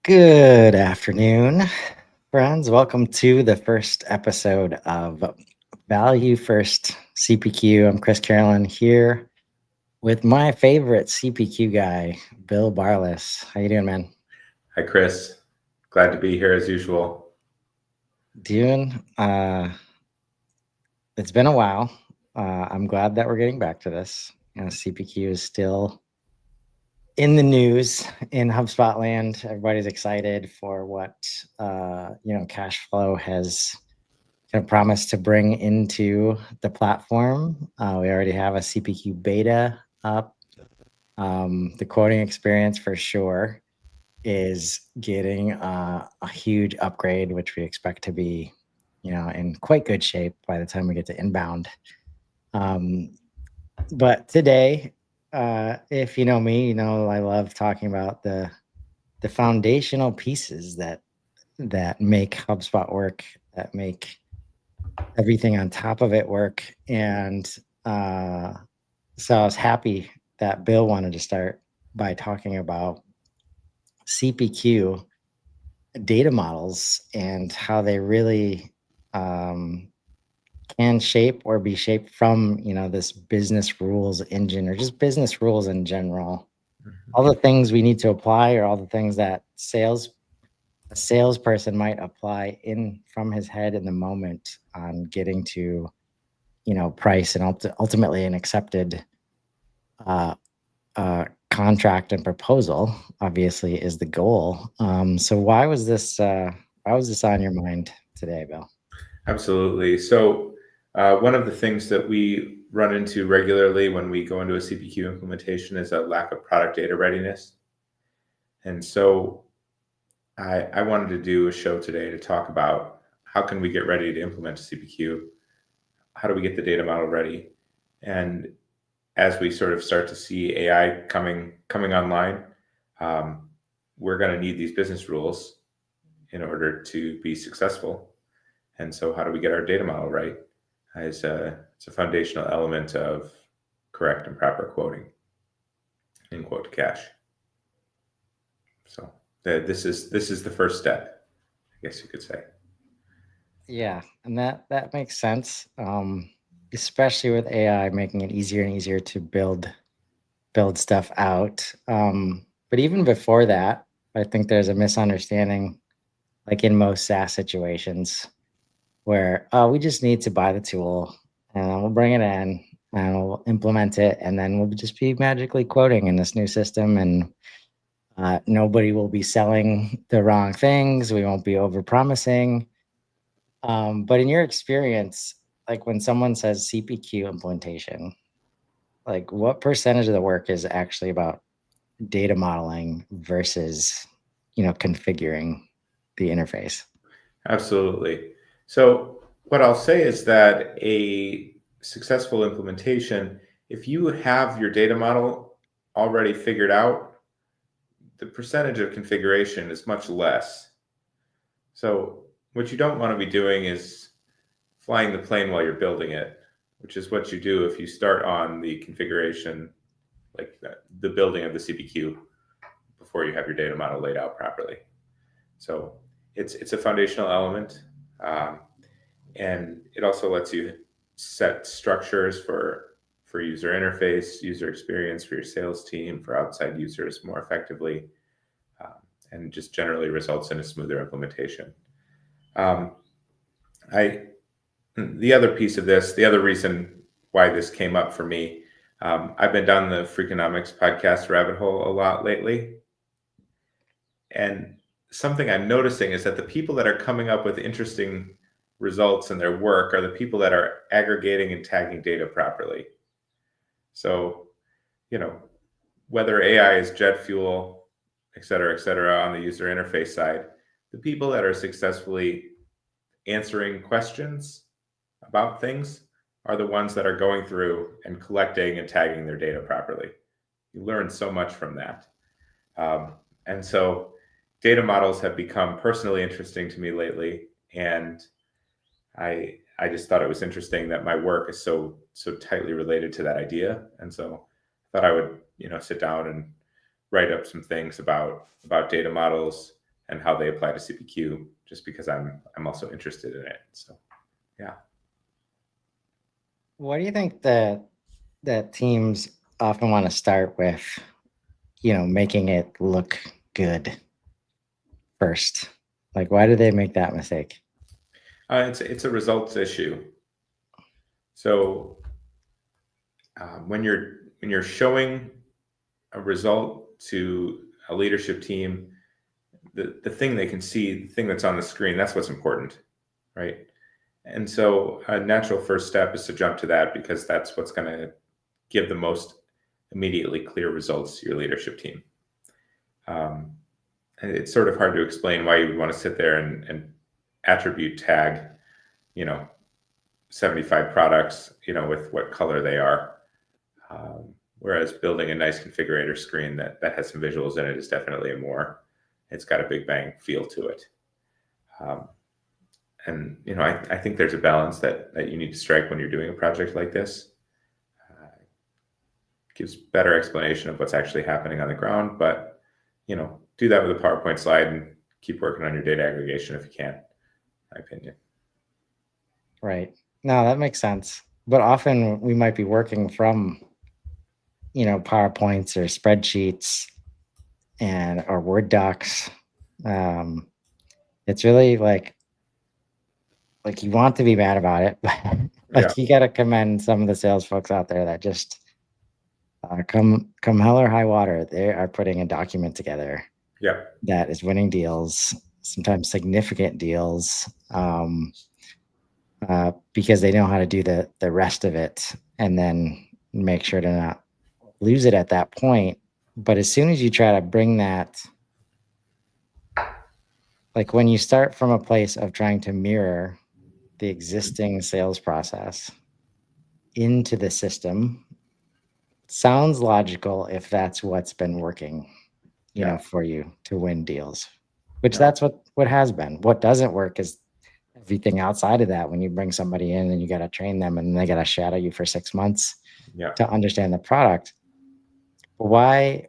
Good afternoon, friends. Welcome to the first episode of Value First CPQ. I'm Chris Carolyn here with my favorite CPQ guy, Bill Barlas. How you doing, man? Hi, Chris. Glad to be here as usual. Doing. It's been a while. I'm glad that we're getting back to this. CPQ is still in the news in HubSpot land. Everybody's excited for what cash flow has kind of promised to bring into the platform. We already have a CPQ beta up. The quoting experience for sure is getting a huge upgrade, which we expect to be, in quite good shape by the time we get to inbound. But today, if you know me, I love talking about the foundational pieces that make HubSpot work, that make everything on top of it work. And so I was happy that Bill wanted to start by talking about CPQ data models and how they really can shape or be shaped from, this business rules engine or just business rules in general. All the things we need to apply or all the things that a salesperson might apply in from his head in the moment on getting to, price and ultimately an accepted contract and proposal, obviously, is the goal. So why was this on your mind today, Bill? Absolutely. So one of the things that we run into regularly when we go into a CPQ implementation is a lack of product data readiness. And so I wanted to do a show today to talk about how can we get ready to implement a CPQ? How do we get the data model ready? And as we sort of start to see AI coming online, we're going to need these business rules in order to be successful. And so how do we get our data model right? It's a foundational element of correct and proper quoting in quote to cash. So this is the first step, I guess you could say. Yeah, and that makes sense. Especially with AI making it easier and easier to build stuff out. But even before that, I think there's a misunderstanding, like in most SaaS situations, where we just need to buy the tool and then we'll bring it in and we'll implement it, and then we'll just be magically quoting in this new system, and nobody will be selling the wrong things. We won't be over promising. But in your experience, like when someone says CPQ implementation, like what percentage of the work is actually about data modeling versus, configuring the interface? Absolutely. So what I'll say is that a successful implementation, if you have your data model already figured out, the percentage of configuration is much less. So what you don't want to be doing is flying the plane while you're building it, which is what you do if you start on the configuration, like the building of the CPQ before you have your data model laid out properly. So it's a foundational element, and it also lets you set structures for user interface, user experience for your sales team, for outside users more effectively, and just generally results in a smoother implementation. The other piece of this, the other reason why this came up for me, I've been down the Freakonomics podcast rabbit hole a lot lately. And something I'm noticing is that the people that are coming up with interesting results in their work are the people that are aggregating and tagging data properly. So, whether AI is jet fuel, et cetera, on the user interface side, the people that are successfully answering questions about things are the ones that are going through and collecting and tagging their data properly. You learn so much from that. And so data models have become personally interesting to me lately. And I just thought it was interesting that my work is so tightly related to that idea. And so I thought I would, sit down and write up some things about data models, and how they apply to CPQ, just because I'm also interested in it. So, yeah. What do you think that teams often want to start with, making it look good first? Like, why do they make that mistake? It's a results issue. So when you're showing a result to a leadership team, the thing they can see, the thing that's on the screen, that's what's important, right? And so a natural first step is to jump to that, because that's what's going to give the most immediately clear results to your leadership team. And it's sort of hard to explain why you would want to sit there and attribute tag, 75 products, with what color they are. Whereas building a nice configurator screen that has some visuals in it is definitely it's got a big bang feel to it. And I think there's a balance that you need to strike when you're doing a project like this. Gives better explanation of what's actually happening on the ground, but do that with a PowerPoint slide and keep working on your data aggregation if you can, in my opinion. Right. No, that makes sense. But often we might be working from, PowerPoints or spreadsheets or Word docs. It's really like you want to be mad about it, but you got to commend some of the sales folks out there that just come hell or high water, they are putting a document together. Yeah. That is winning deals, sometimes significant deals, because they know how to do the rest of it, and then make sure to not lose it at that point. But as soon as you try to bring that, like when you start from a place of trying to mirror the existing sales process into the system, sounds logical if that's what's been working, for you to win deals, which that's what has been. What doesn't work is everything outside of that. When you bring somebody in and you got to train them and they got to shadow you for 6 months to understand the product. Why,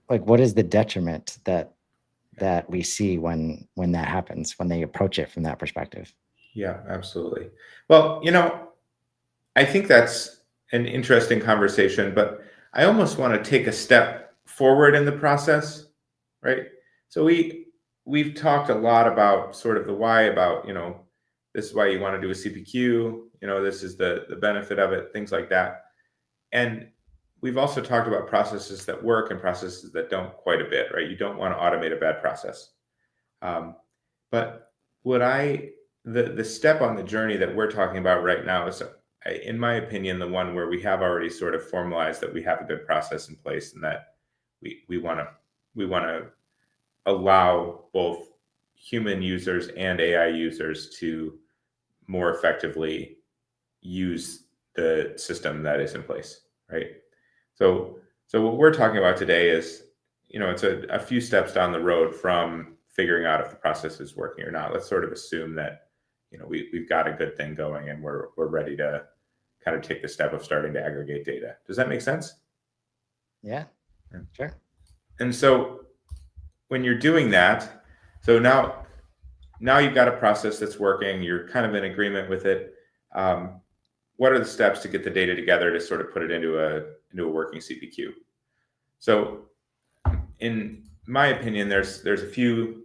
like, what is the detriment that we see when that happens, when they approach it from that perspective? Yeah, absolutely. Well, I think that's an interesting conversation, but I almost want to take a step forward in the process, right? So we've talked a lot about sort of the why, about, this is why you want to do a CPQ, this is the benefit of it, things like that. And we've also talked about processes that work and processes that don't quite a bit, right? You don't want to automate a bad process. But the step on the journey that we're talking about right now is, in my opinion, the one where we have already sort of formalized that we have a good process in place, and that we want to allow both human users and AI users to more effectively use the system that is in place, right? So what we're talking about today is, it's a few steps down the road from figuring out if the process is working or not. Let's sort of assume that, we've got a good thing going and we're ready to kind of take the step of starting to aggregate data. Does that make sense? Yeah, sure. And so when you're doing that, so now you've got a process that's working, you're kind of in agreement with it. What are the steps to get the data together to sort of put it into a working CPQ? So in my opinion, there's a few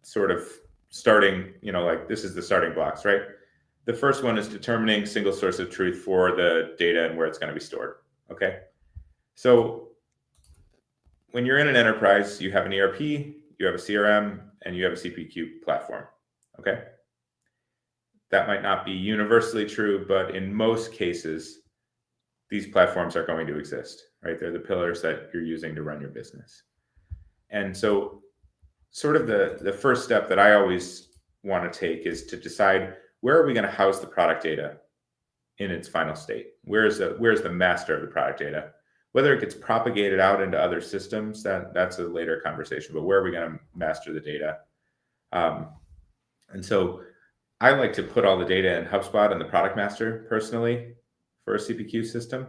sort of starting, like this is the starting blocks, right? The first one is determining single source of truth for the data and where it's going to be stored. Okay. So when you're in an enterprise, you have an ERP, you have a CRM, and you have a CPQ platform. Okay. That might not be universally true, but in most cases, these platforms are going to exist, right? They're the pillars that you're using to run your business. And so sort of the first step that I always want to take is to decide, where are we going to house the product data in its final state? Where's the master of the product data? Whether it gets propagated out into other systems, that's a later conversation, but where are we going to master the data? And so I like to put all the data in HubSpot and the product master personally for a CPQ system.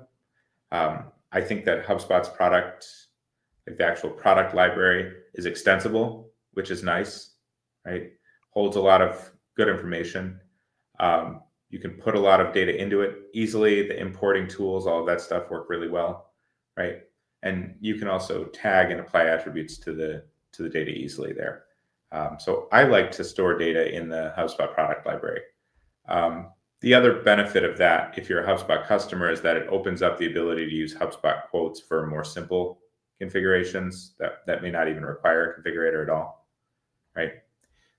I think that HubSpot's product Like the actual product library is extensible, which is nice, right? Holds a lot of good information. You can put a lot of data into it easily. The importing tools, all of that stuff work really well, right? And you can also tag and apply attributes to the data easily there. So I like to store data in the HubSpot product library. The other benefit of that, if you're a HubSpot customer, is that it opens up the ability to use HubSpot quotes for more simple configurations that may not even require a configurator at all, right?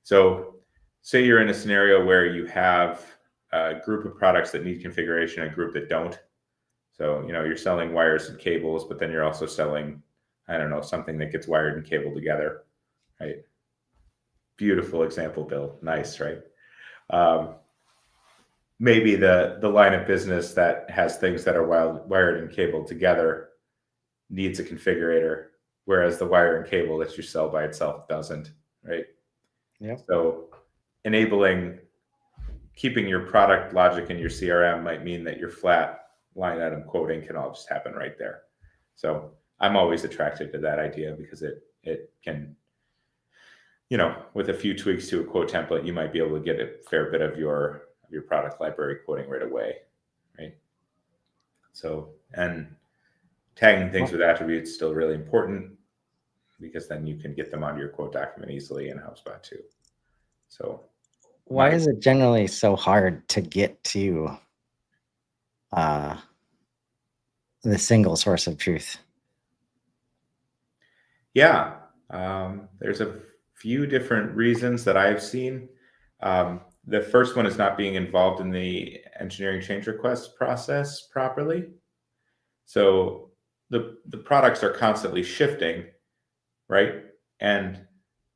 So say you're in a scenario where you have a group of products that need configuration and a group that don't. So, you're selling wires and cables, but then you're also selling, I don't know, something that gets wired and cabled together, right? Beautiful example, Bill. Nice, right? Maybe the line of business that has things that are wired and cabled together needs a configurator, whereas the wire and cable that you sell by itself doesn't, right? Yep. So keeping your product logic in your CRM might mean that your flat line item quoting can all just happen right there. So I'm always attracted to that idea because it can, with a few tweaks to a quote template, you might be able to get a fair bit of your product library quoting right away, right? So, and tagging things with attributes is still really important because then you can get them onto your quote document easily in HubSpot too. So Why is it generally so hard to get to the single source of truth? Yeah, there's a few different reasons that I've seen. The first one is not being involved in the engineering change request process properly. So the products are constantly shifting, right? And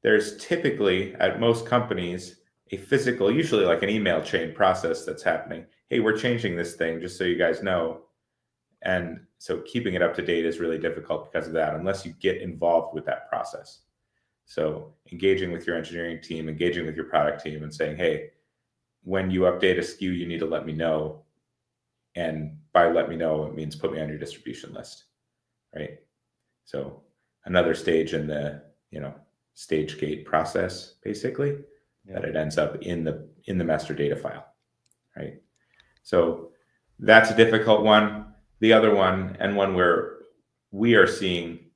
there's typically, at most companies, a physical, usually like an email chain process that's happening. Hey, we're changing this thing, just so you guys know. And so keeping it up to date is really difficult because of that, unless you get involved with that process. So engaging with your engineering team, engaging with your product team and saying, hey, when you update a SKU, you need to let me know. And by let me know, it means put me on your distribution list, right? So another stage in the, stage gate process, basically, that it ends up in the master data file, right? So that's a difficult one. The other one, and one where we are seeing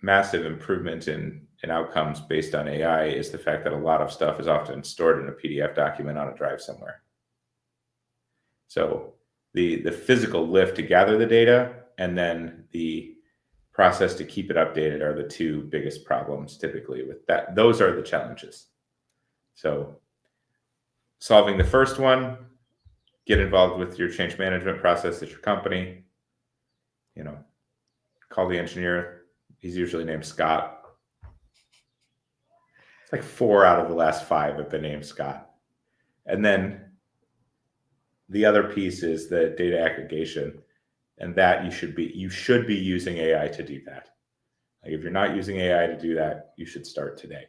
massive improvement in outcomes based on AI, is the fact that a lot of stuff is often stored in a PDF document on a drive somewhere. So the physical lift to gather the data and then the process to keep it updated are the two biggest problems typically with that. Those are the challenges. So solving the first one, get involved with your change management process at your company. Call the engineer. He's usually named Scott. It's like 4 out of the last 5 have been named Scott. And then the other piece is the data aggregation, and that you should be using AI to do that. Like if you're not using AI to do that, you should start today.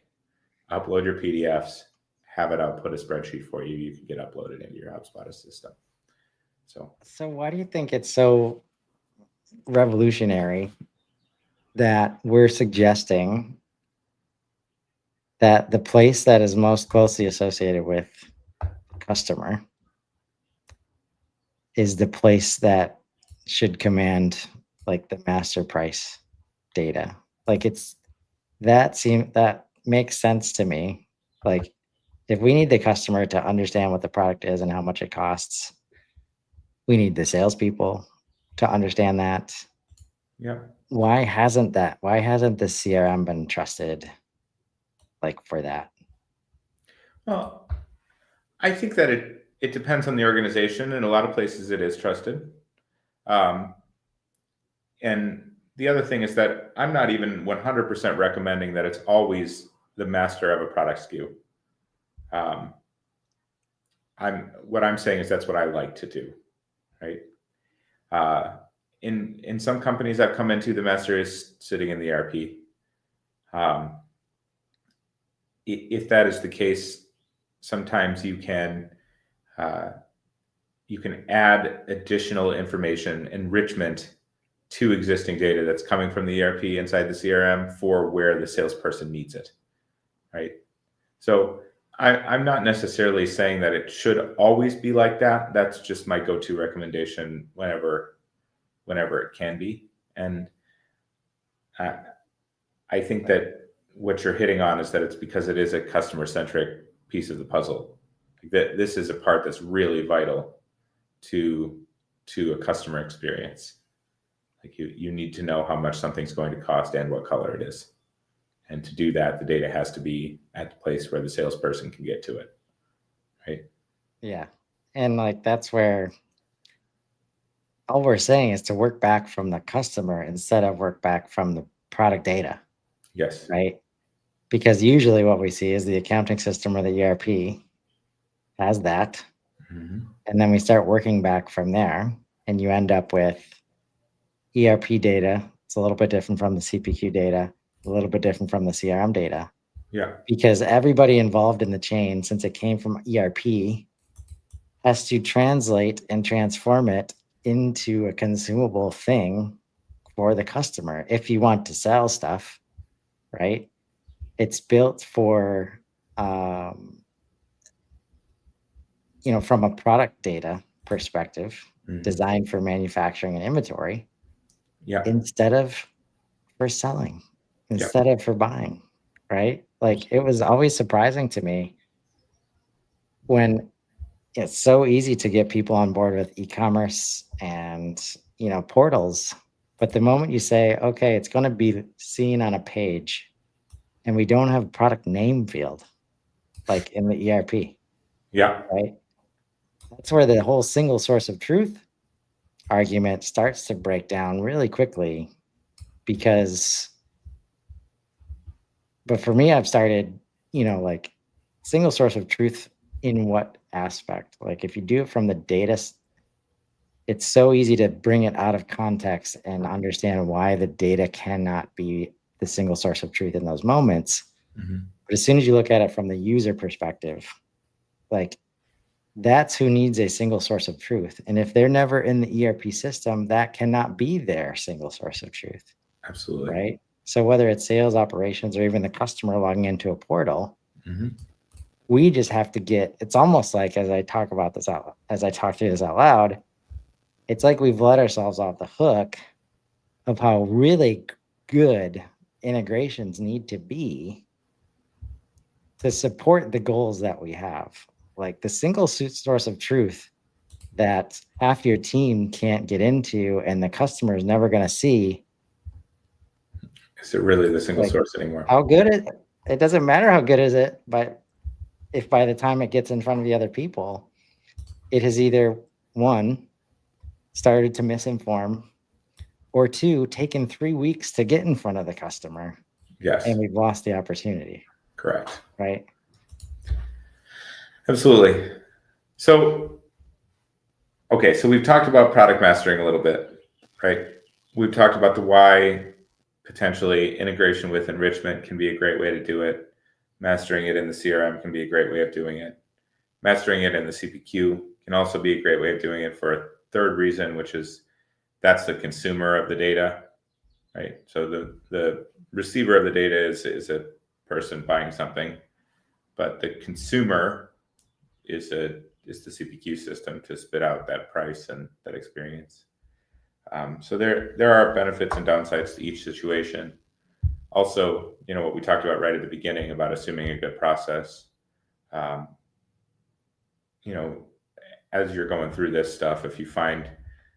Upload your PDFs, have it output a spreadsheet for you. You can get uploaded into your HubSpot system. So why do you think it's so revolutionary that we're suggesting that the place that is most closely associated with the customer is the place that should command like the master price data? Like that makes sense to me. Like if we need the customer to understand what the product is and how much it costs, we need the salespeople to understand that. Yeah. Why hasn't the CRM been trusted like for that? Well, I think that it depends on the organization. In a lot of places, it is trusted. And the other thing is that I'm not even 100% recommending that it's always the master of a product SKU. What I'm saying is that's what I like to do, right? In some companies I've come into, the master is sitting in the ERP. If that is the case, sometimes you can add additional information, enrichment to existing data that's coming from the ERP inside the CRM for where the salesperson needs it, right? So I'm not necessarily saying that it should always be like that. That's just my go-to recommendation whenever it can be. And I think that what you're hitting on is that it's because it is a customer-centric piece of the puzzle. That this is a part that's really vital to a customer experience. Like you need to know how much something's going to cost and what color it is. And to do that, the data has to be at the place where the salesperson can get to it, right? Yeah. And like that's where all we're saying is to work back from the customer instead of work back from the product data, Yes. right? Because usually what we see is the accounting system or the ERP has that. Mm-hmm. And then we start working back from there, and you end up with ERP data. It's a little bit different from the CPQ data, a little bit different from the CRM data. Yeah. Because everybody involved in the chain, since it came from ERP, has to translate and transform it into a consumable thing for the customer. If you want to sell stuff, right? It's built for, from a product data perspective, Mm-hmm. designed for manufacturing and inventory, Yeah. instead of for selling, Yeah. instead of for buying, right? Like it was always surprising to me when it's so easy to get people on board with e-commerce and portals, but the moment you say, okay, it's going to be seen on a page and we don't have a product name field like in the ERP, Yeah. right? That's where the whole single source of truth argument starts to break down really quickly. But for me, I've started, like single source of truth in what aspect? Like if you do it from the data, it's so easy to bring it out of context and understand why the data cannot be the single source of truth in those moments. Mm-hmm. But as soon as you look at it from the user perspective, like that's who needs a single source of truth. And if they're never in the ERP system, that cannot be their single source of truth. Absolutely. Right. So whether it's sales operations or even the customer logging into a portal, mm-hmm. we just have to it's almost like as I talk through this out loud, it's like we've let ourselves off the hook of how really good integrations need to be to support the goals that we have. Like the single source of truth that half your team can't get into and the customer is never going to see. Is it really the single source anymore? How good it doesn't matter how good is it, but if by the time it gets in front of the other people, it has either one, started to misinform, or two, taken 3 weeks to get in front of the customer. Yes. And we've lost the opportunity. Correct. Right. Absolutely. So, okay, so we've talked about product mastering a little bit, right? We've talked about the why potentially integration with enrichment can be a great way to do it. Mastering it in the CRM can be a great way of doing it. Mastering it in the CPQ can also be a great way of doing it for a third reason, which is that's the consumer of the data, right? So the receiver of the data is a person buying something, but the consumer is the CPQ system to spit out that price and that experience. So there are benefits and downsides to each situation. Also, what we talked about right at the beginning about assuming a good process. As you're going through this stuff, if you find,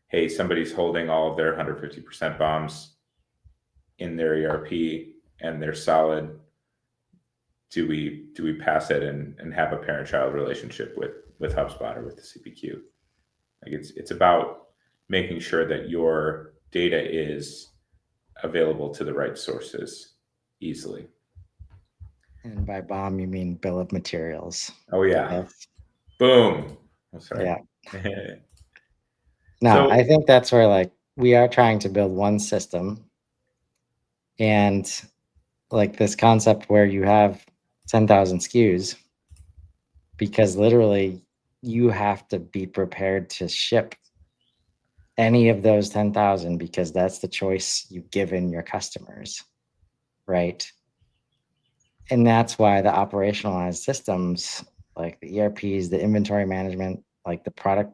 hey, somebody's holding all of their 150% bombs in their ERP and they're solid, do we pass it and have a parent-child relationship with HubSpot or with the CPQ? Like it's about making sure that your data is available to the right sources easily. And by BOM, you mean bill of materials. Oh yeah. Yes. Boom. I'm sorry. Yeah. No, I think that's where we are trying to build one system, and like this concept where you have 10,000 SKUs, because literally you have to be prepared to ship any of those 10,000 because that's the choice you've given your customers, right? And that's why the operationalized systems like the ERPs, the inventory management, like the product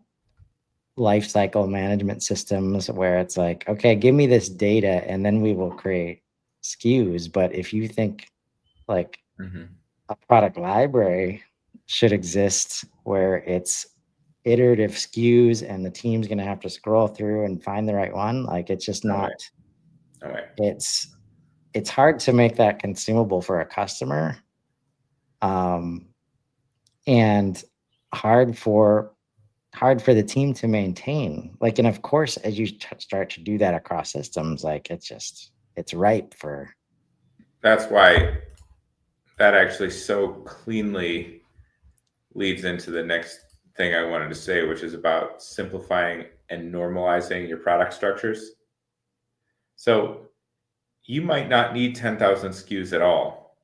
lifecycle management systems, where it's like, okay, give me this data and then we will create SKUs. But if you think like Mm-hmm. a product library should exist where it's iterative SKUs and the team's going to have to scroll through and find the right one, like it's just No way. not, No way. it's hard to make that consumable for a customer, um, and hard for the team to maintain. Like, and of course, as you start to do that across systems, like it's ripe for. That's why that actually so cleanly leads into the next thing I wanted to say, which is about simplifying and normalizing your product structures. So you might not need 10,000 SKUs at all,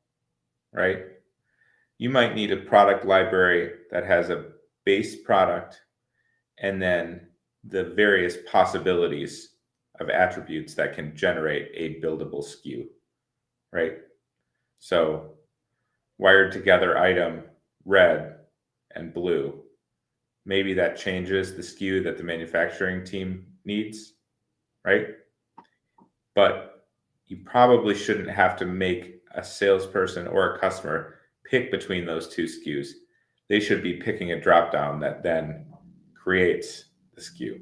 right? You might need a product library that has a base product and then the various possibilities of attributes that can generate a buildable SKU, right? So wired together item, red and blue. Maybe that changes the SKU that the manufacturing team needs, right? But you probably shouldn't have to make a salesperson or a customer pick between those two SKUs. They should be picking a drop down that then creates the SKU.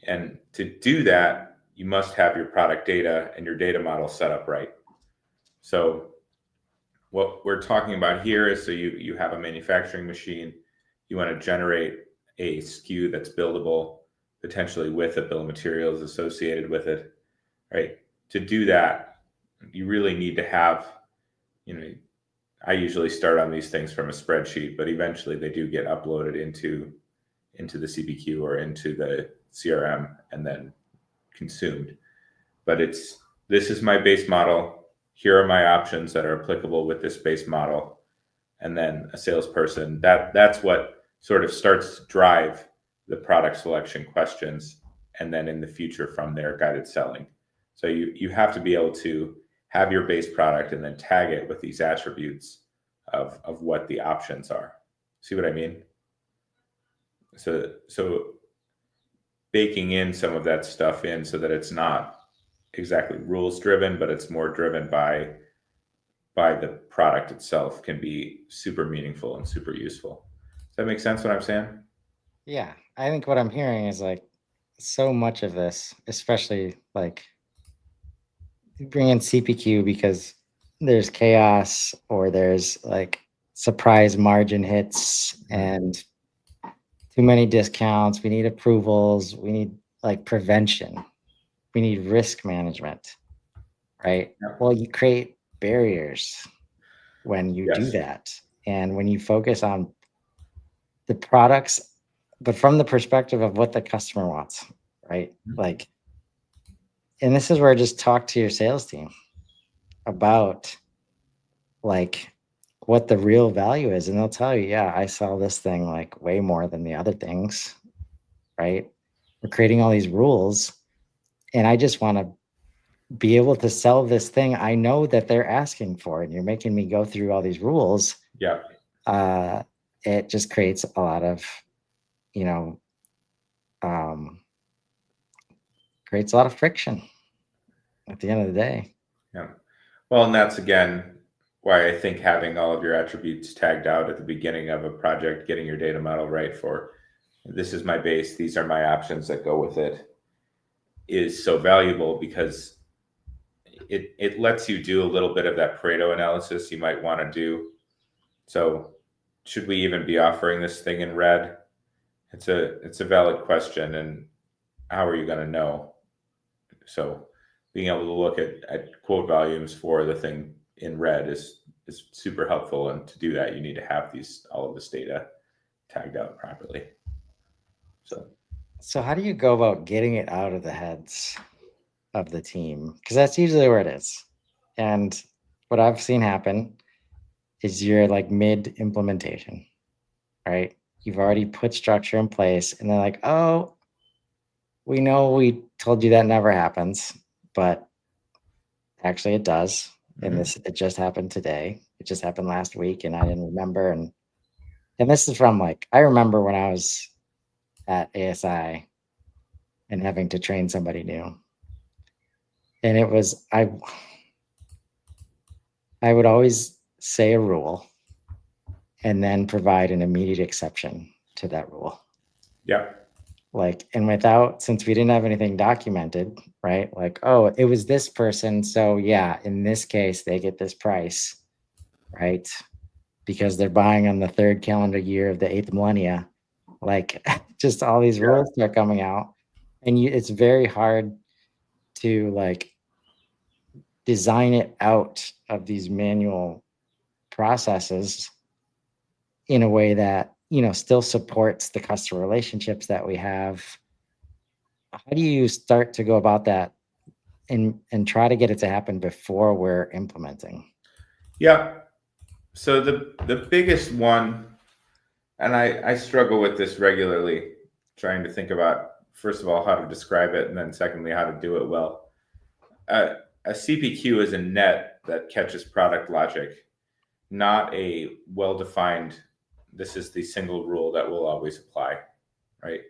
And to do that, you must have your product data and your data model set up right. So what we're talking about here is, so you have a manufacturing machine, you want to generate a SKU that's buildable, potentially with a bill of materials associated with it, right? To do that, you really need to have, I usually start on these things from a spreadsheet, but eventually they do get uploaded into the CPQ or into the CRM and then consumed. But this is my base model. Here are my options that are applicable with this base model. And then a salesperson, that's what sort of starts to drive the product selection questions. And then in the future from there, guided selling. So you have to be able to have your base product and then tag it with these attributes of what the options are. See what I mean? So baking in some of that stuff in so that it's not exactly rules driven, but it's more driven by the product itself can be super meaningful and super useful. Does that make sense what I'm saying? Yeah, I think what I'm hearing is like so much of this, especially like you bring in CPQ because there's chaos or there's like surprise margin hits and too many discounts. We need approvals. We need like prevention. We need risk management, right? Yep. Well, you create barriers when you do Yes. that. And when you focus on the products, but from the perspective of what the customer wants, right? Like, and this is where I just talk to your sales team about like what the real value is. And they'll tell you, yeah, I sell this thing like way more than the other things, right? We're creating all these rules. And I just want to be able to sell this thing I know that they're asking for. And you're making me go through all these rules. Yeah. It just creates a lot of, you know, um, creates a lot of friction at the end of the day. Yeah. Well, and that's again why I think having all of your attributes tagged out at the beginning of a project, getting your data model right for this is my base, these are my options that go with it, is so valuable because it lets you do a little bit of that Pareto analysis you might want to do. So should we even be offering this thing in red? It's a valid question, and how are you going to know? So being able to look at quote volumes for the thing in red is super helpful. And to do that, you need to have all of this data tagged out properly. So how do you go about getting it out of the heads of the team? Because that's usually where it is. And what I've seen happen is you're like mid implementation, right? You've already put structure in place, and they're like, oh, we know we told you that never happens, but actually it does. And it just happened today. It just happened last week and I didn't remember. And this is from like, I remember when I was at ASI and having to train somebody new. And it was, I would always say a rule and then provide an immediate exception to that rule. Yeah. Like, and without, since we didn't have anything documented, right? Like, oh, it was this person. So yeah, in this case, they get this price, right? Because they're buying on the third calendar year of the eighth millennia. Like just all these rules start coming out. And it's very hard to like design it out of these manual processes in a way that, you know, still supports the customer relationships that we have. How do you start to go about that and try to get it to happen before we're implementing? Yeah. So the biggest one, and I struggle with this regularly, trying to think about, first of all, how to describe it, and then secondly, how to do it well. A CPQ is a net that catches product logic, not a well-defined, this is the single rule that will always apply, right?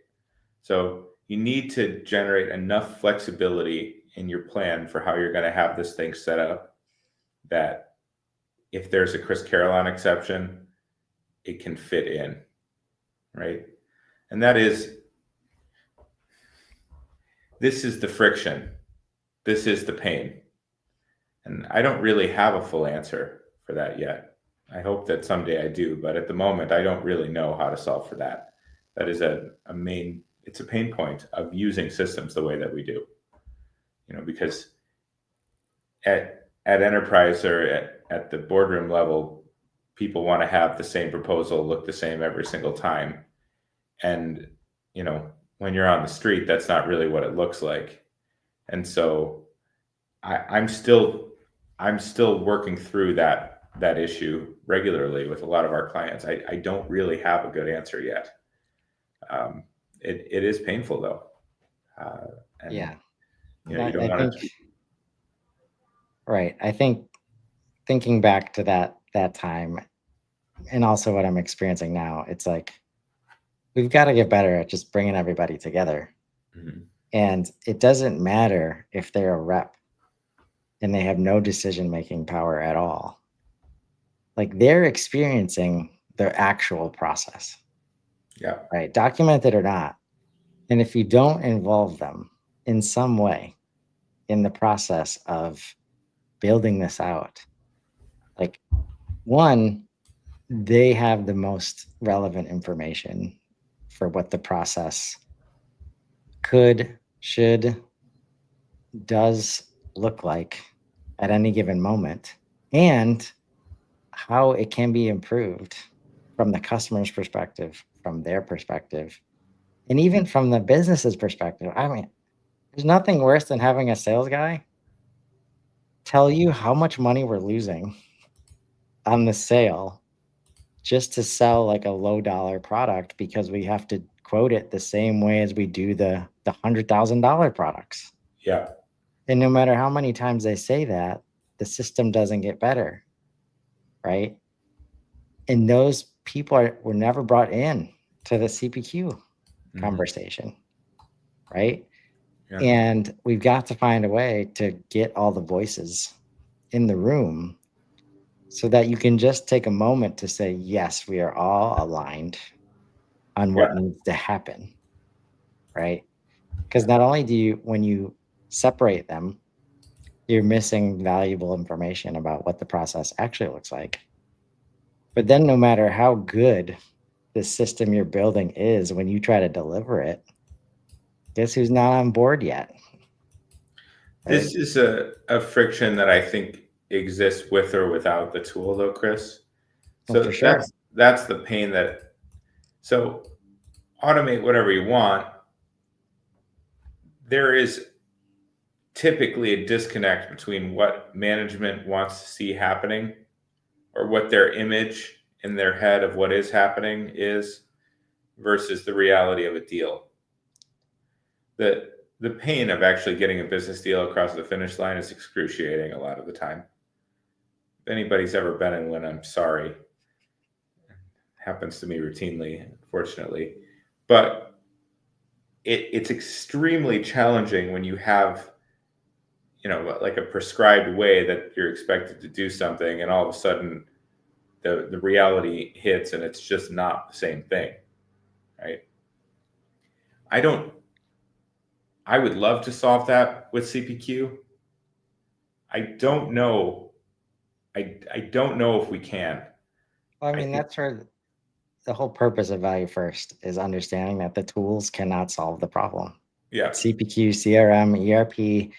So you need to generate enough flexibility in your plan for how you're going to have this thing set up that if there's a Chris Carillon exception, it can fit in, right? And that is, this is the friction. This is the pain. And I don't really have a full answer for that yet. I hope that someday I do, but at the moment, I don't really know how to solve for that. That is it's a pain point of using systems the way that we do. You know, because at enterprise or at the boardroom level, people want to have the same proposal look the same every single time. And, you know, when you're on the street, that's not really what it looks like. And so I'm still working through that issue regularly with a lot of our clients. I don't really have a good answer yet. It is painful though. And Yeah. you know, you don't I want think, to. right. I think thinking back to that time and also what I'm experiencing now, it's like, we've got to get better at just bringing everybody together. Mhm. And it doesn't matter if they're a rep and they have no decision-making power at all. Like they're experiencing their actual process, Yeah. right? Documented or not. And if you don't involve them in some way in the process of building this out, like one, they have the most relevant information for what the process could, should, does look like at any given moment and how it can be improved from the customer's perspective, from their perspective, and even from the business's perspective. I mean, there's nothing worse than having a sales guy tell you how much money we're losing on the sale just to sell like a low dollar product because we have to quote it the same way as we do the $100,000 products. Yeah. And no matter how many times they say that, the system doesn't get better, right? And those people were never brought in to the CPQ conversation, right? Yeah. And we've got to find a way to get all the voices in the room so that you can just take a moment to say, yes, we are all aligned on Yeah. what needs to happen, right? Because not only do you, when you separate them, you're missing valuable information about what the process actually looks like. But then no matter how good the system you're building is, when you try to deliver it, guess who's not on board yet? Right? This is a friction that I think exists with or without the tool though, Chris. Well, for So sure. that's the pain that, so automate whatever you want. There is typically a disconnect between what management wants to see happening or what their image in their head of what is happening is versus the reality of a deal. the pain of actually getting a business deal across the finish line is excruciating a lot of the time. If anybody's ever been in one, I'm sorry. It happens to me routinely, unfortunately. But it's extremely challenging when you have, like a prescribed way that you're expected to do something, and all of a sudden the reality hits and it's just not the same thing, right? I would love to solve that with CPQ. I don't know. I don't know if we can. I I mean, think, that's where the whole purpose of value first is understanding that the tools cannot solve the problem. yeah, CPQ, CRM, ERP,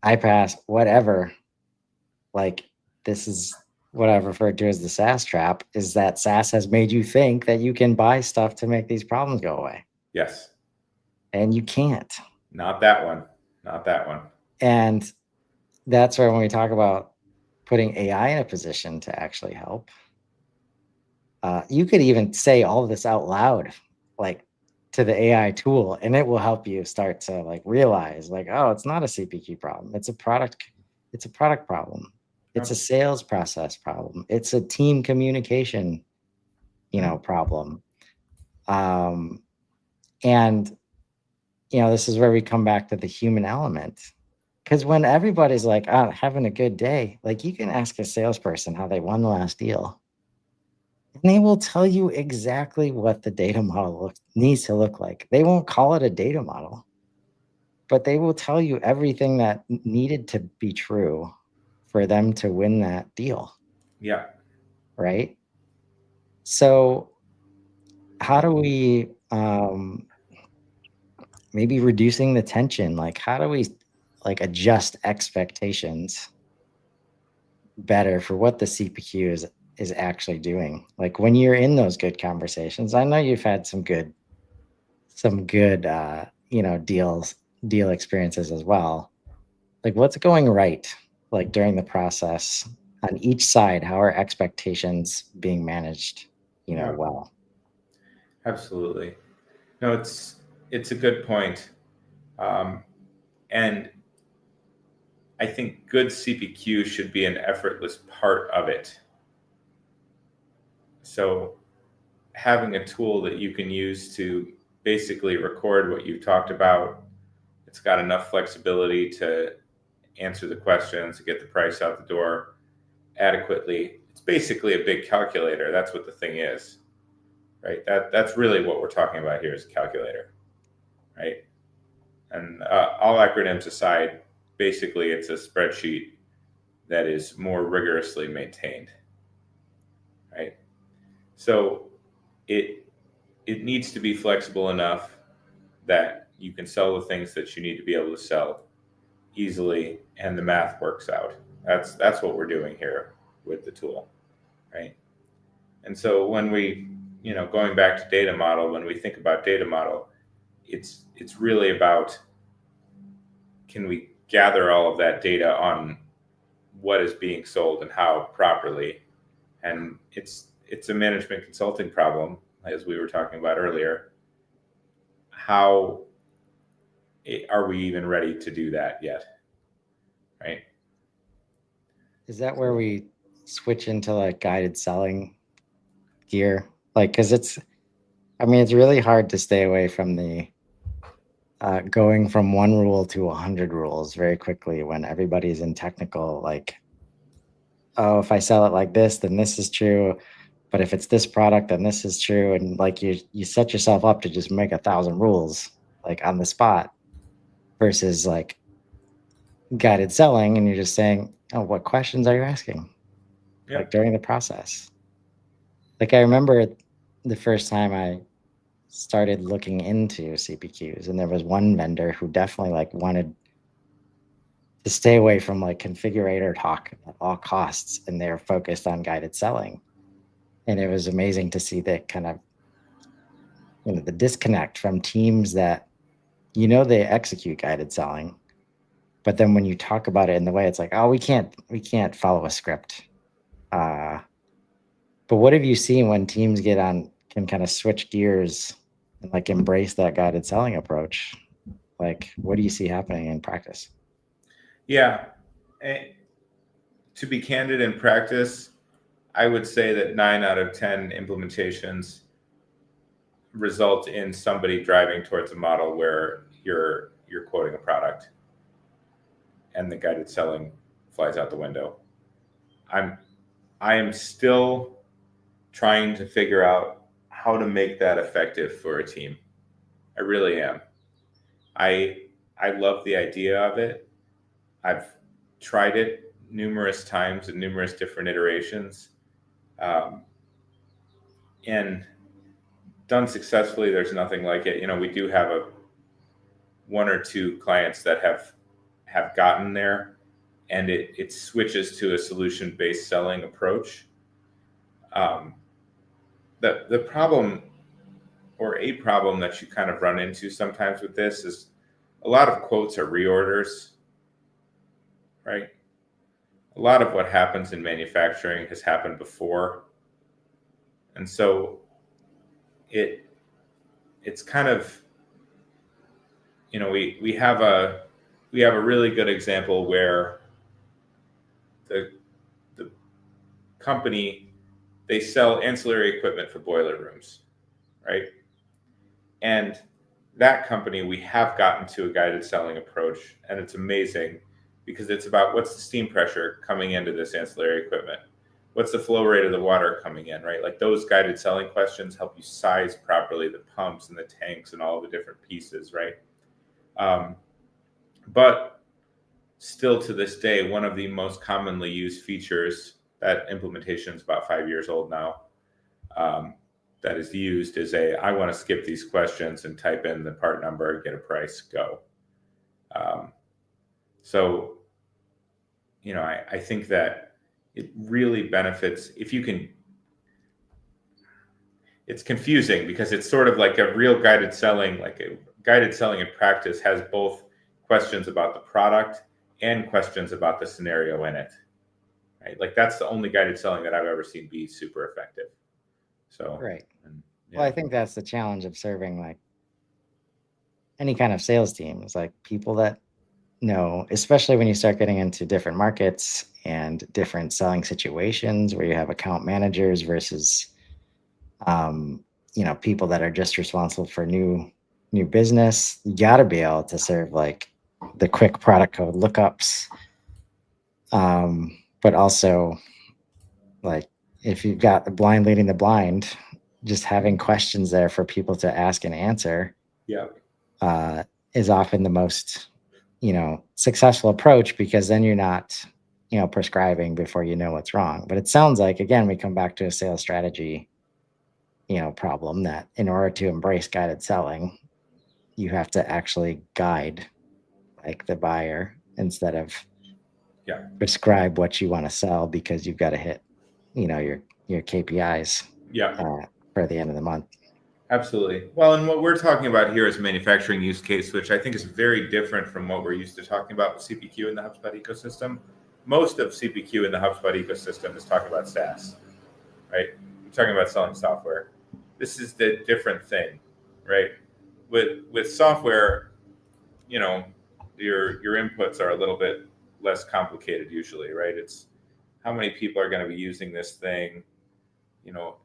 iPaaS, whatever. Like, this is what I've referred to as the SaaS trap, is that SaaS has made you think that you can buy stuff to make these problems go away. yes, And you can't. not that one, not that one. And that's where when we talk about putting AI in a position to actually help, you could even say all of this out loud, like to the AI tool, and it will help you start to like realize, like, oh, it's not a CPQ problem. It's a product problem. It's a Yeah. sales process problem. It's a team communication, problem. Um, and this is where we come back to the human element. Because when everybody's like, oh, having a good day, like you can ask a salesperson how they won the last deal. And they will tell you exactly what the data model needs to look like. They won't call it a data model, but they will tell you everything that needed to be true for them to win that deal. Yeah. Right. So, how do we maybe reducing the tension? Like, how do we like adjust expectations better for what the CPQ is actually doing? Like when you're in those good conversations, I know you've had some good deal experiences as well. Like what's going right like during the process on each side? How are expectations being managed, Yeah, well? absolutely. No, it's a good point. And I think good CPQ should be an effortless part of it. So having a tool that you can use to basically record what you talked about, it's got enough flexibility to answer the questions, to get the price out the door adequately. It's basically a big calculator. That's what the thing is, right? That's really what we're talking about here is a calculator, right? And all acronyms aside, basically it's a spreadsheet that is more rigorously maintained, right? So it it needs to be flexible enough that you can sell the things that you need to be able to sell easily, and the math works out. That's what we're doing here with the tool, right? And so when we, going back to data model, when we think about data model, it's really about, can we gather all of that data on what is being sold and how properly? And it's a management consulting problem, as we were talking about earlier. How are we even ready to do that yet? Right? Is that where we switch into like guided selling gear? Like, because it's really hard to stay away from the going from one rule to 100 rules very quickly when everybody's in technical, like, oh, if I sell it like this, then this is true. But if it's this product, then this is true. And like you set yourself up to just make 1,000 rules like on the spot versus like guided selling. And you're just saying, oh, what questions are you asking? Like Yep. during the process. Like I remember the first time I started looking into CPQs, and there was one vendor who definitely like wanted to stay away from like configurator talk at all costs, and they're focused on guided selling. And it was amazing to see that kind of the disconnect from teams that they execute guided selling, but then when you talk about it in the way, it's like, oh, we can't follow a script. uh but what have you seen when teams can kind of switch gears and like embrace that guided selling approach? Like, what do you see happening in practice? Yeah. And to be candid, in practice, I would say that 9 out of 10 implementations result in somebody driving towards a model where you're quoting a product and the guided selling flies out the window. I am still trying to figure out how to make that effective for a team. I really am. I I love the idea of it. I've tried it numerous times in numerous different iterations, um, and done successfully. There's nothing like it. We do have a one or two clients that have gotten there, and it switches to a solution based selling approach. Um, the problem, or a problem that you kind of run into sometimes with this, is a lot of quotes are reorders, right? A lot of what happens in manufacturing has happened before, and so it's kind of, we have a really good example where the the company, they sell ancillary equipment for boiler rooms, right? And that company, we have gotten to a guided selling approach, and it's amazing because it's about what's the steam pressure coming into this ancillary equipment, what's the flow rate of the water coming in, right? Like, those guided selling questions help you size properly the pumps and the tanks and all the different pieces, right? But still, to this day, one of the most commonly used features, that implementation is about 5 years old now, that is used is I want to skip these questions and type in the part number, get a price, go. So, I think that it really benefits if you can. It's confusing because it's sort of like a real guided selling, like a guided selling in practice has both questions about the product and questions about the scenario in it, right? Like, that's the only guided selling that I've ever seen be super effective. So, Right. yeah. Well, I think that's the challenge of serving like any kind of sales team, is like people that know, especially when you start getting into different markets and different selling situations where you have account managers versus um, people that are just responsible for new business. You got to be able to serve like the quick product code lookups, but also like if you've got the blind leading the blind, just having questions there for people to ask and answer Yeah. is often the most successful approach, because then you're not prescribing before you know what's wrong. But it sounds like, again, we come back to a sales strategy problem, that in order to embrace guided selling, you have to actually guide like the buyer instead of Yeah. prescribe what you want to sell, because you've got to hit your KPIs Yeah. for the end of the month. Absolutely. Well, and what we're talking about here is a manufacturing use case, which I think is very different from what we're used to talking about with CPQ in the HubSpot ecosystem. Most of CPQ in the HubSpot ecosystem is talking about SaaS, right? We're talking about selling software. This is the different thing, right? With software, your inputs are a little bit less complicated usually, right? It's how many people are going to be using this thing, you know,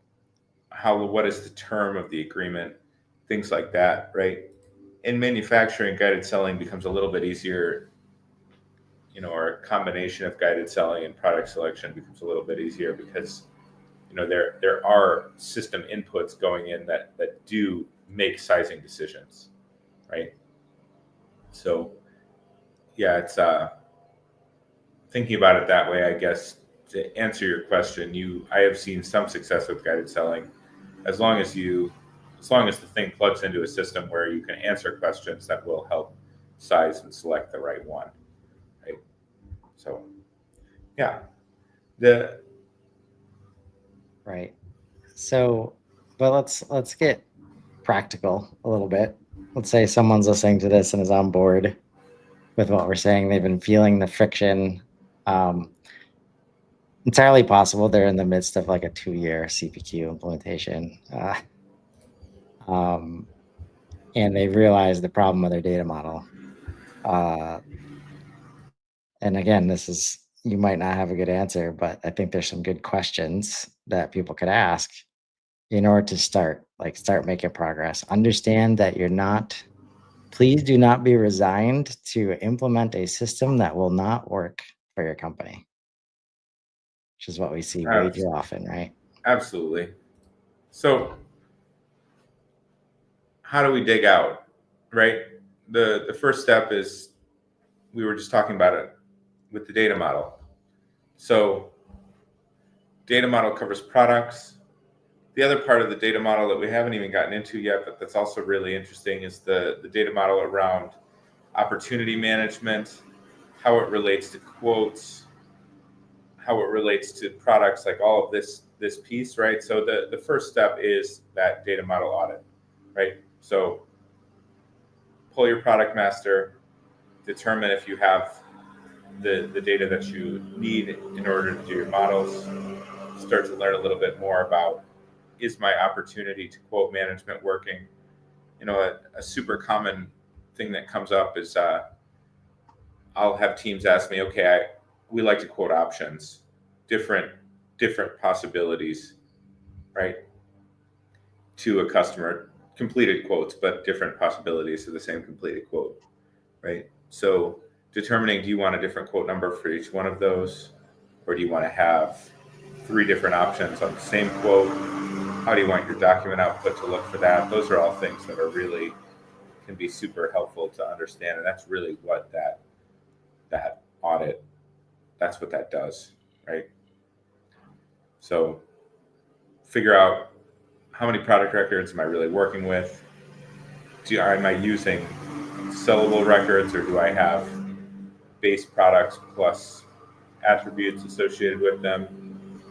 what is the term of the agreement, things like that, right? In manufacturing, guided selling becomes a little bit easier, or a combination of guided selling and product selection becomes a little bit easier because there are system inputs going in that do make sizing decisions, right? So yeah, it's thinking about it that way, I guess. To answer your question, I have seen some success with guided selling, as long as the thing plugs into a system where you can answer questions that will help size and select the right one, right? So yeah, the Right. So, but let's get practical a little bit. Let's say someone's listening to this and is on board with what we're saying. They've been feeling the friction. Um, Entirely possible they're in the midst of like a 2-year CPQ implementation. Um, and they realize the problem with their data model. And again, you might not have a good answer, but I think there's some good questions that people could ask in order to start making progress. Understand that please do not be resigned to implement a system that will not work for your company, which is what we see way Abs- too often, right? Absolutely. So how do we dig out, right? The first step is, we were just talking about it with the data model. So data model covers products. The other part of the data model that we haven't even gotten into yet, but that's also really interesting, is the data model around opportunity management, how it relates to quotes, how it relates to products, like all of this piece, right? So the first step is that data model audit, right? So pull your product master, determine if you have the data that you need in order to do your models, start to learn a little bit more about, is my opportunity to quote management working? You know, a super common thing that comes up is, I'll have teams ask me, okay, we like to quote options, different different possibilities, right, to a customer, completed quotes, but different possibilities to the same completed quote, right? So determining, do you want a different quote number for each one of those, or do you want to have three different options on the same quote? How do you want your document output to look for that? Those are all things that are really, can be super helpful to understand, and that's really what that audit, that's what that does, right? So figure out, how many product records am I really working with? Am I using sellable records, or do I have base products plus attributes associated with them?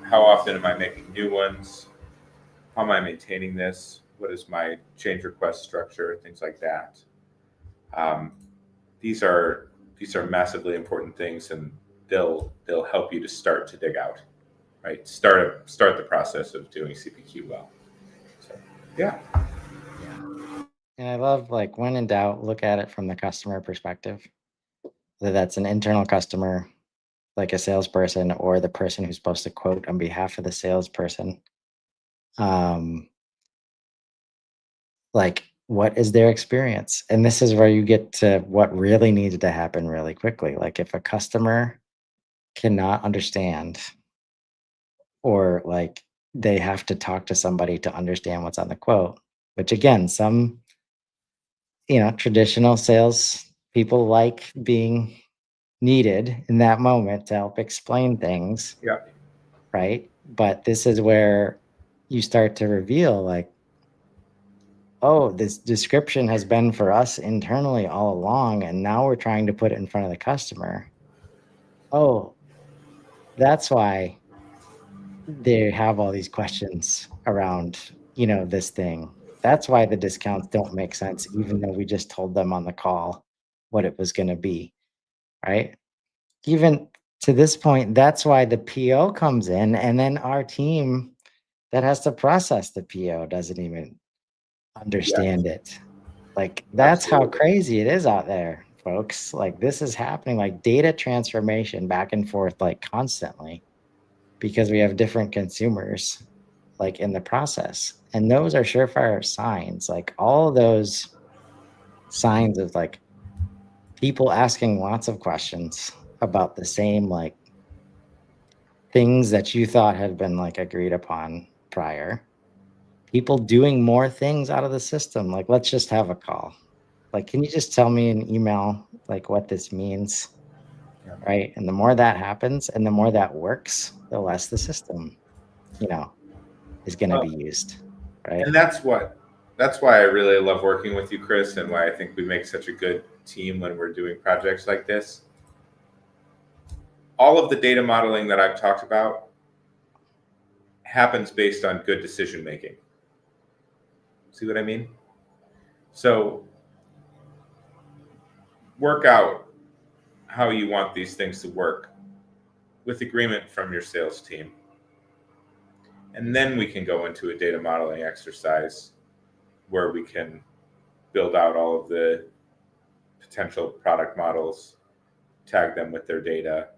How often am I making new ones? How am I maintaining this? What is my change request structure? Things like that. Um, these are massively important things, and they'll help you to start to dig out, right? Start the process of doing CPQ well. So yeah, Yeah. And I love, like, when in doubt, look at it from the customer perspective, whether that's an internal customer, like a salesperson, or the person who's supposed to quote on behalf of the salesperson. Um, like, what is their experience? And this is where you get to what really needed to happen really quickly. Like, if a customer cannot understand, or like they have to talk to somebody to understand what's on the quote, which again, some, traditional sales people like being needed in that moment to help explain things, yeah, right? But this is where you start to reveal, like, oh, this description has been for us internally all along, and now we're trying to put it in front of the customer. Oh, that's why they have all these questions around, this thing. That's why the discounts don't make sense, even though we just told them on the call what it was going to be, right? Even to this point, that's why the PO comes in, and then our team that has to process the PO doesn't even yeah, understand it. Like, that's how absolutely. crazy it is out there, folks. Like, this is happening, like data transformation back and forth, like constantly, because we have different consumers, like, in the process. And those are surefire signs, like all of those signs of, like, people asking lots of questions about the same, like, things that you thought had been, like, agreed upon prior. People doing more things out of the system, like, let's just have a call. Like, can you just tell me in email, like, what this means? Yeah. Right? And the more that happens and the more that works, the less the system, you know, is gonna Well, be used, right? and that's why I really love working with you, Chris, and why I think we make such a good team when we're doing projects like this. All of the data modeling that I've talked about happens based on good decision making. See what I mean? So work out how you want these things to work with agreement from your sales team. And then we can go into a data modeling exercise where we can build out all of the potential product models, tag them with their data,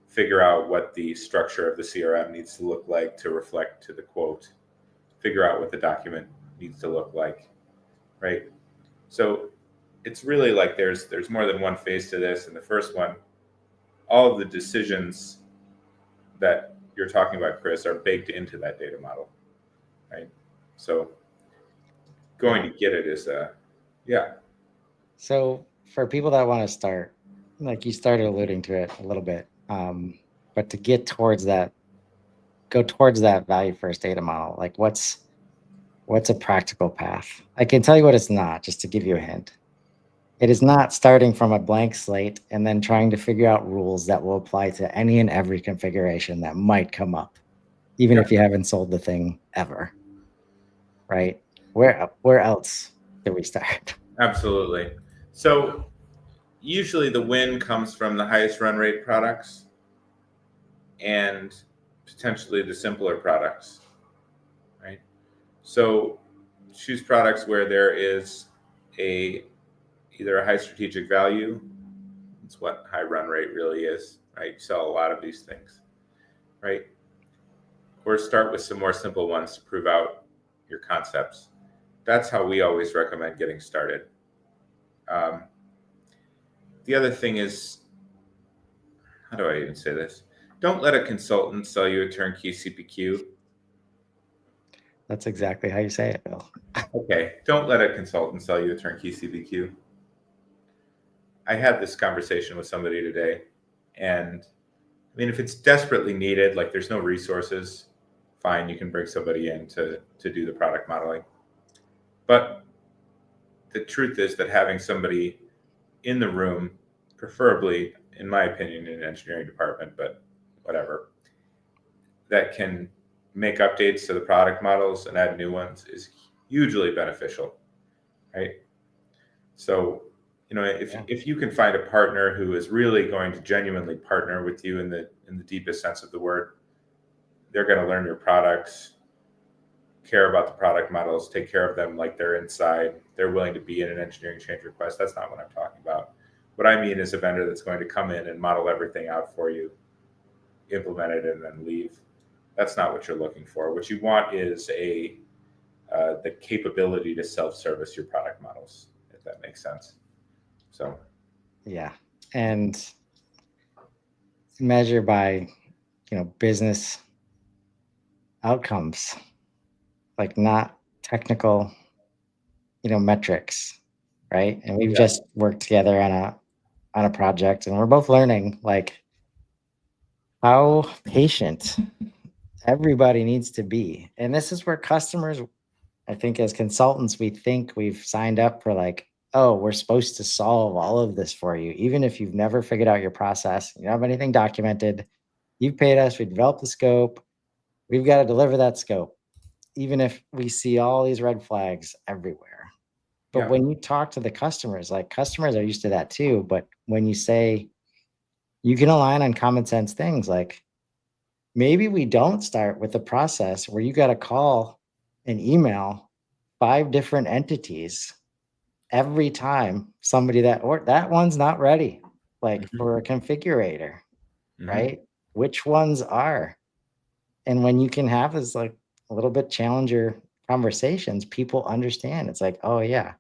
figure out what the structure of the CRM needs to look like to reflect to the quote, figure out what the document needs to look like, right? So it's really like there's more than one phase to this. And the first one, all of the decisions that you're talking about, Chris, are baked into that data model, right? So going to get it is yeah. So for people that want to start, like you started alluding to it a little bit, but to get towards that, go towards that value first data model, like what's a practical path? I can tell you what it's not, just to give you a hint. It is not starting from a blank slate and then trying to figure out rules that will apply to any and every configuration that might come up, even if you haven't sold the thing ever, right? Where else do we start? Absolutely. So usually the win comes from the highest run rate products and potentially the simpler products, right? So choose products where there is either a high strategic value. It's what high run rate really is, right? You sell a lot of these things, right? Or start with some more simple ones to prove out your concepts. That's how we always recommend getting started. The other thing is, how do I even say this? Don't let a consultant sell you a turnkey CPQ. That's exactly how you say it, Bill. Okay, don't let a consultant sell you a turnkey CPQ. I had this conversation with somebody today, and I mean, if it's desperately needed, like there's no resources, fine, you can bring somebody in to do the product modeling. But the truth is that having somebody in the room, preferably, in my opinion, in an engineering department, but whatever, that can make updates to the product models and add new ones is hugely beneficial, right? So, if you can find a partner who is really going to genuinely partner with you in the deepest sense of the word, they're going to learn your products, care about the product models, take care of them like they're inside. They're willing to be in an engineering change request. That's not what I'm talking about. What I mean is a vendor that's going to come in and model everything out for you, implement it, and then leave. That's not what you're looking for. What you want is the capability to self-service your product models, if that makes sense. So Yeah. And measure by, business outcomes, like not technical, metrics, right? And we've just worked together on a project and we're both learning like how patient everybody needs to be. And this is where customers, I think as consultants, we think we've signed up for like, oh, we're supposed to solve all of this for you. Even if you've never figured out your process, you don't have anything documented, you've paid us, we developed the scope, we've got to deliver that scope, even if we see all these red flags everywhere. But when you talk to the customers, like customers are used to that too. But when you say you can align on common sense things, like maybe we don't start with the process where you got to call and email 5 different entities every time somebody that one's not ready, like for a configurator, right? Which ones are? And when you can have this like a little bit challenger conversations, people understand. It's like, oh yeah,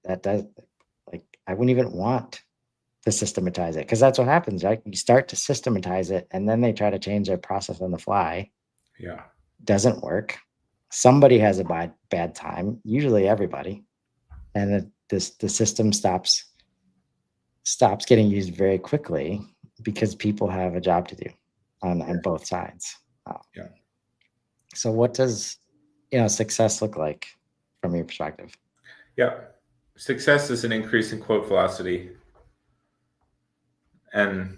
that does, like I wouldn't even want to systematize it because that's what happens, right? You start to systematize it and then they try to change their process on the fly. Yeah. Doesn't work. Somebody has a bad time, usually everybody. And the system stops getting used very quickly because people have a job to do on both sides. Yeah. So what does success look like from your perspective? Yeah. Success is an increase in quote velocity. And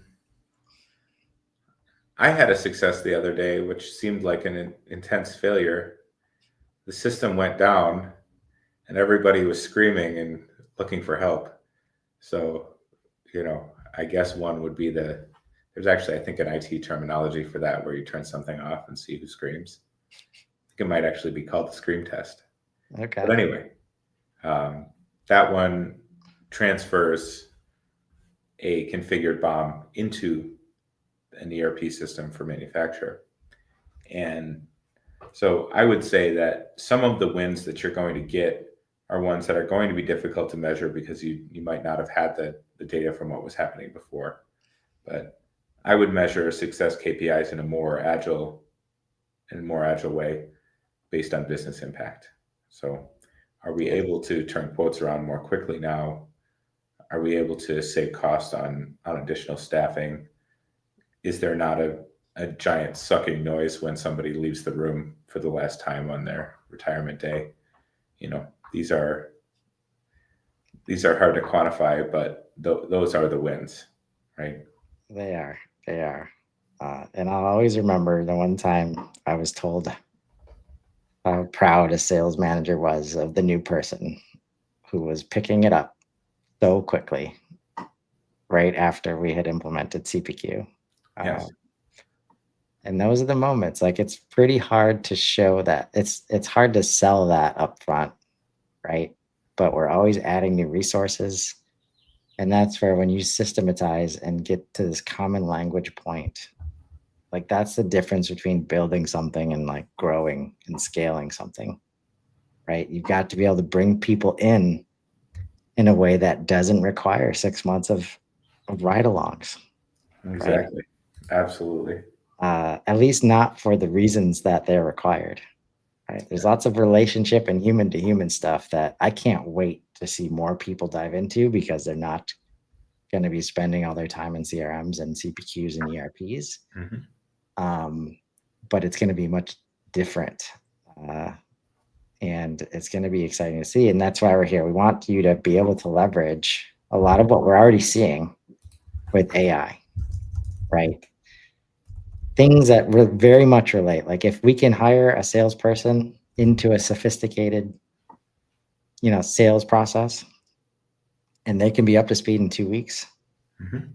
I had a success the other day, which seemed like an intense failure. The system went down and everybody was screaming and looking for help. So, I guess one would be there's actually, I think, an IT terminology for that where you turn something off and see who screams. I think it might actually be called the scream test. Okay. But anyway, That one transfers a configured BOM into an ERP system for manufacturer. And so I would say that some of the wins that you're going to get are ones that are going to be difficult to measure because you might not have had the data from what was happening before. But I would measure success KPIs in a more agile way based on business impact. So are we able to turn quotes around more quickly now? Are we able to save costs on additional staffing? Is there not a giant sucking noise when somebody leaves the room for the last time on their retirement day? These are hard to quantify, but those are the wins, right? They are. And I'll always remember the one time I was told how proud a sales manager was of the new person who was picking it up so quickly right after we had implemented CPQ. Yes. And those are the moments. Like, it's pretty hard to show that. It's hard to sell that up front, right? But we're always adding new resources. And that's where, when you systematize and get to this common language point, like, that's the difference between building something and like growing and scaling something, right? You've got to be able to bring people in a way that doesn't require 6 months of ride-alongs. Exactly. Right? Absolutely. At least not for the reasons that they're required. Right? There's lots of relationship and human to human stuff that I can't wait to see more people dive into, because they're not going to be spending all their time in CRMs and CPQs and ERPs. Mm-hmm. But it's going to be much different. And it's going to be exciting to see. And that's why we're here. We want you to be able to leverage a lot of what we're already seeing with AI, right? Things that very much relate. Like, if we can hire a salesperson into a sophisticated, sales process, and they can be up to speed in 2 weeks, Mm-hmm.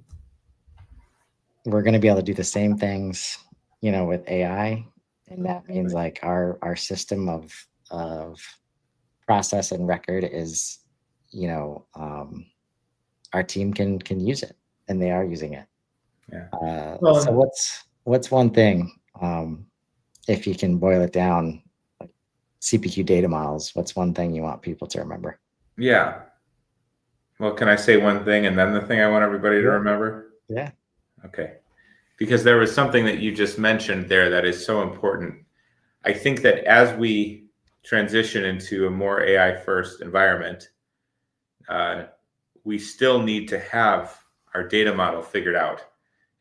we're going to be able to do the same things, with AI. And that means like our system of process and record is, our team can use it, and they are using it. Yeah. So what's one thing, if you can boil it down, like CPQ data models, what's one thing you want people to remember? Yeah. Well, can I say one thing and then the thing I want everybody to remember? Yeah. Okay. Because there was something that you just mentioned there that is so important. I think that as we transition into a more AI first environment, we still need to have our data model figured out.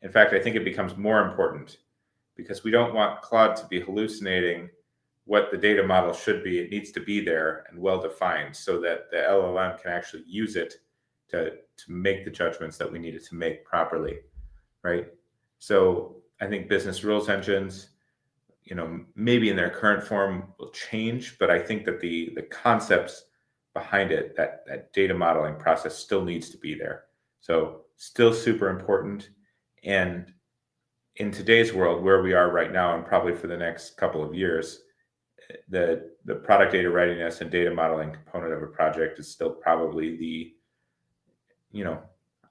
In fact, I think it becomes more important, because we don't want Claude to be hallucinating what the data model should be. It needs to be there and well defined so that the LLM can actually use it to make the judgments that we need it to make properly, right? So I think business rules engines, maybe in their current form will change, but I think that the concepts behind it, that data modeling process, still needs to be there. So still super important. And in today's world, where we are right now, and probably for the next couple of years, the product data readiness and data modeling component of a project is still probably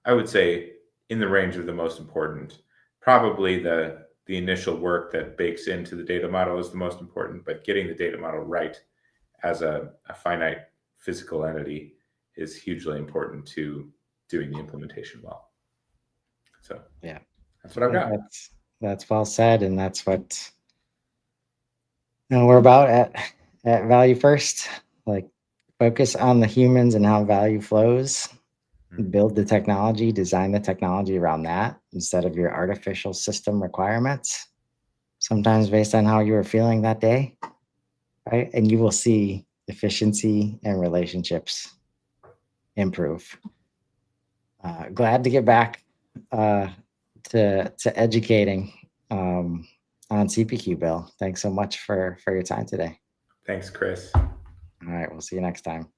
I would say in the range of the most important. Probably the initial work that bakes into the data model is the most important, but getting the data model right as a finite physical entity is hugely important to doing the implementation well. So yeah, that's what I've got. That's well said, and that's what we're about at Value First. Like, focus on the humans and how value flows. Build the technology, design the technology around that instead of your artificial system requirements, sometimes based on how you were feeling that day, right? And you will see efficiency and relationships improve. Glad to get back to educating on CPQ, Bill. Thanks so much for your time today. Thanks, Chris. All right, we'll see you next time.